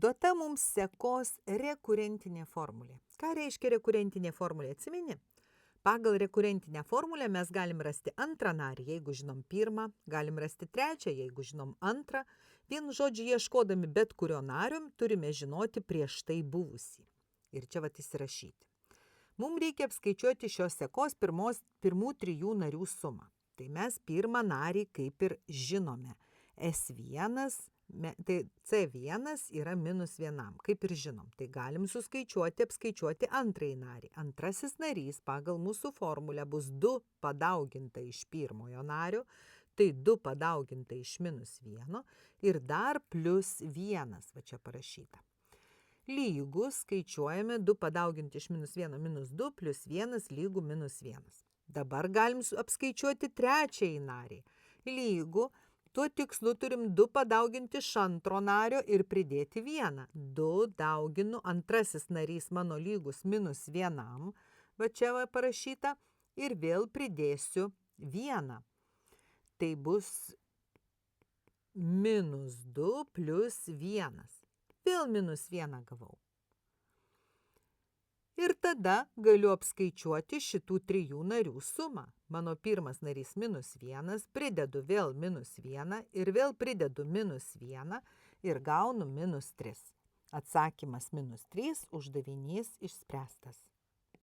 Duota mums sekos rekurentinė formulė. Ką reiškia rekurentinė formulė? Atsimeni? Pagal rekurentinę formulę mes galim rasti antrą narį, jeigu žinom pirmą, galim rasti trečią, jeigu žinom antrą. Vienu žodžiu, ieškodami bet kurio nario, turime žinoti prieš tai buvusį. Ir čia vat įsirašyti. Mums reikia apskaičiuoti šios sekos pirmų trijų narių sumą. Tai mes pirmą narį kaip ir žinome. S1, tai C1 yra -1, kaip ir žinom. Tai galim apskaičiuoti antrąjį narį. Antrasis narys pagal mūsų formulę bus 2 padauginta iš pirmojo nario, tai 2 padauginta iš -1 ir dar +1, va čia parašyta. Lygus skaičiuojame 2 padauginti iš -1 -2 +1 lygu -1. Dabar galim apskaičiuoti trečiąjį narį. Lygu, tuo tikslu turim 2 padauginti iš antro nario ir pridėti 1. 2 dauginu, antrasis narys mano lygus -1, va čia va parašyta, ir vėl pridėsiu 1. Tai bus -2 +1. Vėl -1 gavau. Ir tada galiu apskaičiuoti šitų trijų narių sumą. Mano pirmas narys -1, pridedu vėl -1 ir vėl pridedu -1 ir gaunu -3. Atsakymas -3, uždavinys išspręstas.